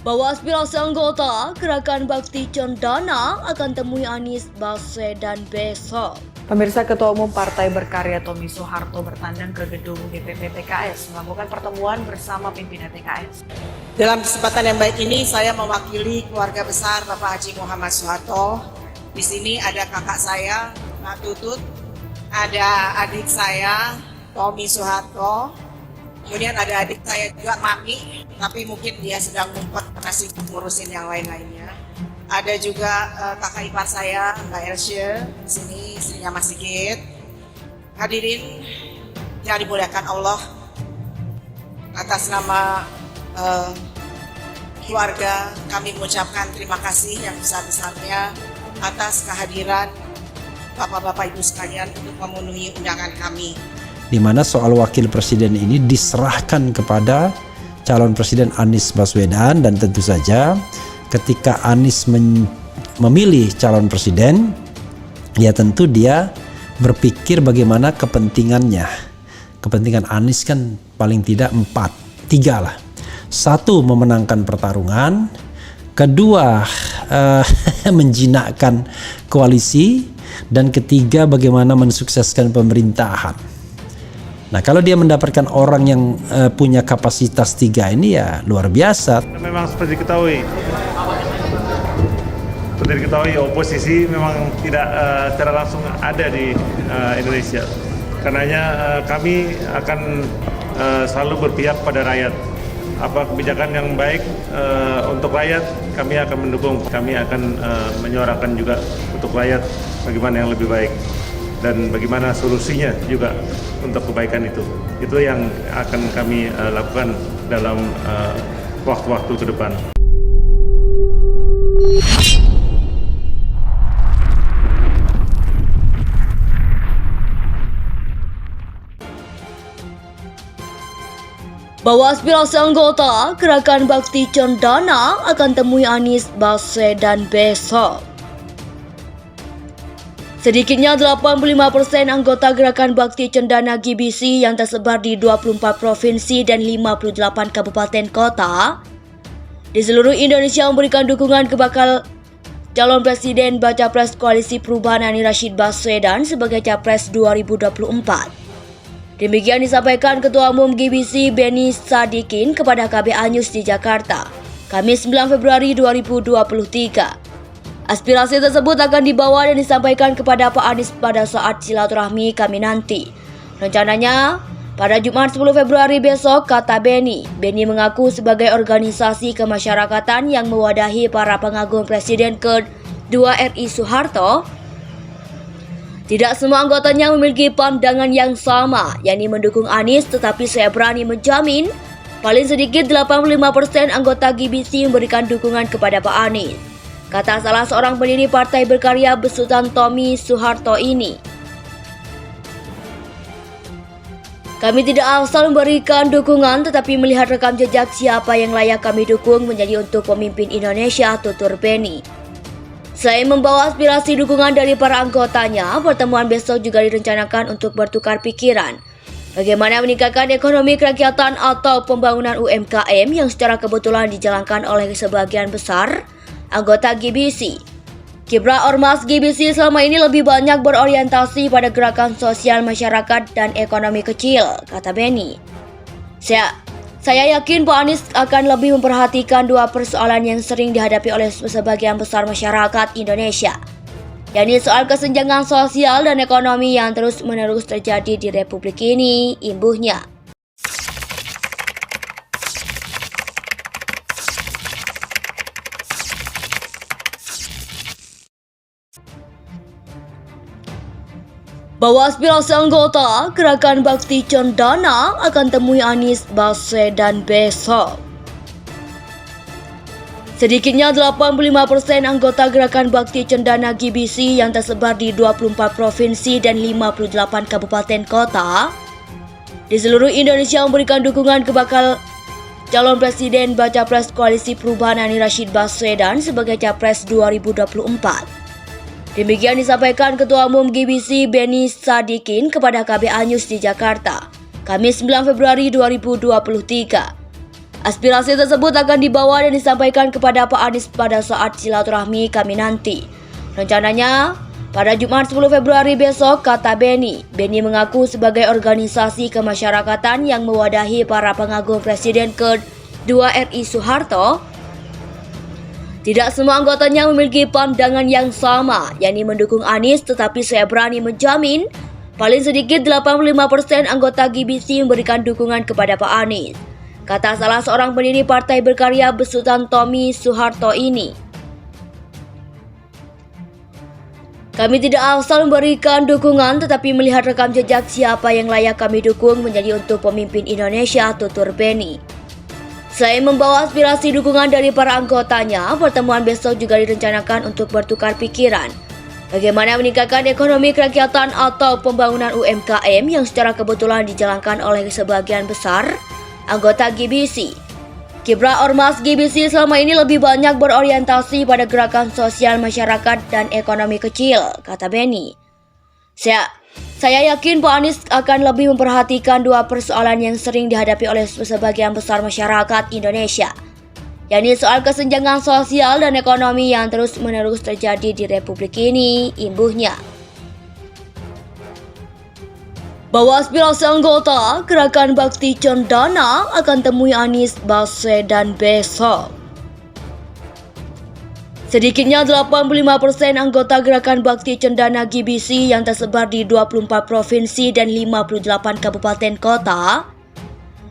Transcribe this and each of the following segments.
bahwa aspirasi anggota Gerakan Bakti Cendana akan temui Anies Baswedan besok. Pemirsa, Ketua Umum Partai Berkarya Tommy Soeharto bertandang ke gedung DPP PKS melakukan pertemuan bersama pimpinan PKS. Dalam kesempatan yang baik ini, saya mewakili keluarga besar Bapak Haji Muhammad Soeharto. Di sini ada kakak saya, Mbak Tutut, ada adik saya, Tommy Soeharto, kemudian ada adik saya juga, Mami, tapi mungkin dia sedang ngumpet masih ngurusin yang lain-lainnya. Ada juga kakak ipar saya, Mbak Elsye, di sini istrinya Mas Sigit. Hadirin yang dimuliakan Allah, atas nama keluarga kami mengucapkan terima kasih yang besar-besarnya atas kehadiran Bapak-Bapak Ibu sekalian untuk memenuhi undangan kami. Di mana soal wakil presiden ini diserahkan kepada calon presiden Anies Baswedan, dan tentu saja ketika Anies memilih calon presiden, ya tentu dia berpikir bagaimana kepentingannya. Kepentingan Anies kan paling tidak 3 lah. 1, memenangkan pertarungan. 2, menjinakkan koalisi. Dan 3, bagaimana mensukseskan pemerintahan. Nah, kalau dia mendapatkan orang yang punya kapasitas 3 ini, ya luar biasa. Memang seperti diketahui oposisi memang tidak secara langsung ada di Indonesia. Karenanya kami akan selalu berpihak pada rakyat. Apa kebijakan yang baik untuk rakyat, kami akan mendukung. Kami akan menyuarakan juga untuk rakyat bagaimana yang lebih baik dan bagaimana solusinya juga untuk kebaikan itu. Itu yang akan kami lakukan dalam waktu-waktu ke depan. Bahwa aspirasi anggota Gerakan Bakti Cendana akan temui Anies Baswedan besok. Sedikitnya 85% anggota Gerakan Bakti Cendana GBC yang tersebar di 24 provinsi dan 58 kabupaten kota di seluruh Indonesia memberikan dukungan ke bakal calon presiden baca pres Koalisi Perubahan Anies Rashid Baswedan sebagai capres 2024. Demikian disampaikan Ketua Umum GBC Benny Sadikin kepada KB Anyus di Jakarta, Kamis 9 Februari 2023. Aspirasi tersebut akan dibawa dan disampaikan kepada Pak Anies pada saat silaturahmi kami nanti. Rencananya pada Jumat 10 Februari besok, kata Benny mengaku sebagai organisasi kemasyarakatan yang mewadahi para pengagum Presiden ke-2 RI Soeharto, tidak semua anggotanya memiliki pandangan yang sama, yakni mendukung Anies, tetapi saya berani menjamin paling sedikit 85% anggota GBC memberikan dukungan kepada Pak Anies, kata salah seorang pendiri Partai Berkarya besutan Tommy Soeharto ini. Kami tidak asal memberikan dukungan, tetapi melihat rekam jejak siapa yang layak kami dukung menjadi untuk pemimpin Indonesia, tutur Benny. Selain membawa aspirasi dukungan dari para anggotanya, pertemuan besok juga direncanakan untuk bertukar pikiran bagaimana meningkatkan ekonomi kerakyatan atau pembangunan UMKM yang secara kebetulan dijalankan oleh sebagian besar anggota GBC. Kiprah Ormas GBC selama ini lebih banyak berorientasi pada gerakan sosial masyarakat dan ekonomi kecil, kata Benny. Saya yakin Pak Anies akan lebih memperhatikan 2 persoalan yang sering dihadapi oleh sebagian besar masyarakat Indonesia, yakni soal kesenjangan sosial dan ekonomi yang terus-menerus terjadi di Republik ini, imbuhnya. Bahwa aspirasi anggota Gerakan Bakti Cendana akan temui Anies Baswedan besok. Sedikitnya 85% anggota Gerakan Bakti Cendana GBC yang tersebar di 24 provinsi dan 58 kabupaten kota di seluruh Indonesia memberikan dukungan ke bakal calon presiden baca pres Koalisi Perubahan Anies Rashid Baswedan sebagai capres 2024. Demikian disampaikan Ketua Umum GBC Benny Sadikin kepada KB Anyus di Jakarta, Kamis 9 Februari 2023. Aspirasi tersebut akan dibawa dan disampaikan kepada Pak Anies pada saat silaturahmi kami nanti. Rencananya, pada Jumat 10 Februari besok, kata Benny mengaku sebagai organisasi kemasyarakatan yang mewadahi para pengagum Presiden kedua RI Soeharto, tidak semua anggotanya memiliki pandangan yang sama, yakni mendukung Anies, tetapi saya berani menjamin paling sedikit 85% anggota GBC memberikan dukungan kepada Pak Anies, kata salah seorang pendiri Partai Berkarya besutan Tommy Soeharto ini. Kami tidak asal memberikan dukungan, tetapi melihat rekam jejak siapa yang layak kami dukung menjadi untuk pemimpin Indonesia, tutur Benny. Selain membawa aspirasi dukungan dari para anggotanya, pertemuan besok juga direncanakan untuk bertukar pikiran bagaimana meningkatkan ekonomi kerakyatan atau pembangunan UMKM yang secara kebetulan dijalankan oleh sebagian besar anggota GBC. Kiprah Ormas GBC selama ini lebih banyak berorientasi pada gerakan sosial masyarakat dan ekonomi kecil, kata Benny. Saya yakin Pak Anies akan lebih memperhatikan dua persoalan yang sering dihadapi oleh sebagian besar masyarakat Indonesia, yakni soal kesenjangan sosial dan ekonomi yang terus-menerus terjadi di Republik ini, imbuhnya. Bahwa aspirasi anggota Gerakan Bakti Cendana akan temui Anies Baswedan besok. Sedikitnya 85% anggota Gerakan Bakti Cendana GBC yang tersebar di 24 provinsi dan 58 kabupaten kota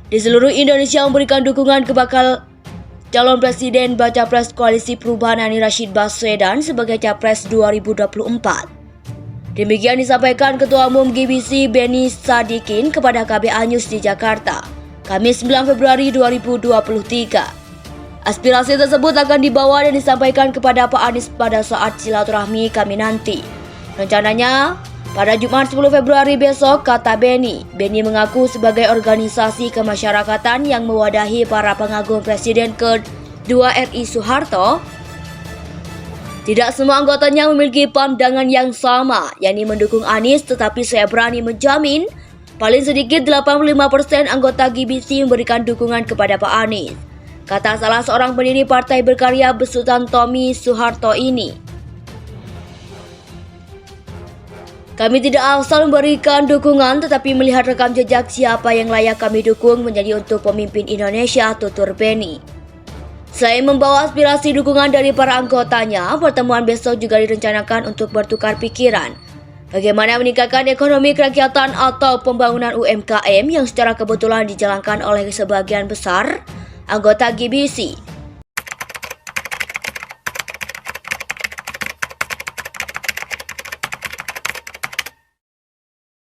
di seluruh Indonesia memberikan dukungan ke bakal calon presiden baca pres Koalisi Perubahan Anies Rashid Baswedan sebagai capres 2024. Demikian disampaikan Ketua Umum GBC Benny Sadikin kepada KBA News di Jakarta, Kamis 9 Februari 2023. Aspirasi tersebut akan dibawa dan disampaikan kepada Pak Anies pada saat silaturahmi kami nanti. Rencananya, pada Jumat 10 Februari besok, kata Benny mengaku sebagai organisasi kemasyarakatan yang mewadahi para pengagum Presiden kedua RI Soeharto, tidak semua anggotanya memiliki pandangan yang sama, yakni mendukung Anies, tetapi saya berani menjamin paling sedikit 85% anggota GBC memberikan dukungan kepada Pak Anies, kata salah seorang pendiri Partai Berkarya besutan Tommy Soeharto ini. Kami tidak asal memberikan dukungan, tetapi melihat rekam jejak siapa yang layak kami dukung menjadi untuk pemimpin Indonesia, tutur Benny. Selain membawa aspirasi dukungan dari para anggotanya, pertemuan besok juga direncanakan untuk bertukar pikiran bagaimana meningkatkan ekonomi kerakyatan atau pembangunan UMKM yang secara kebetulan dijalankan oleh sebagian besar anggota GBC.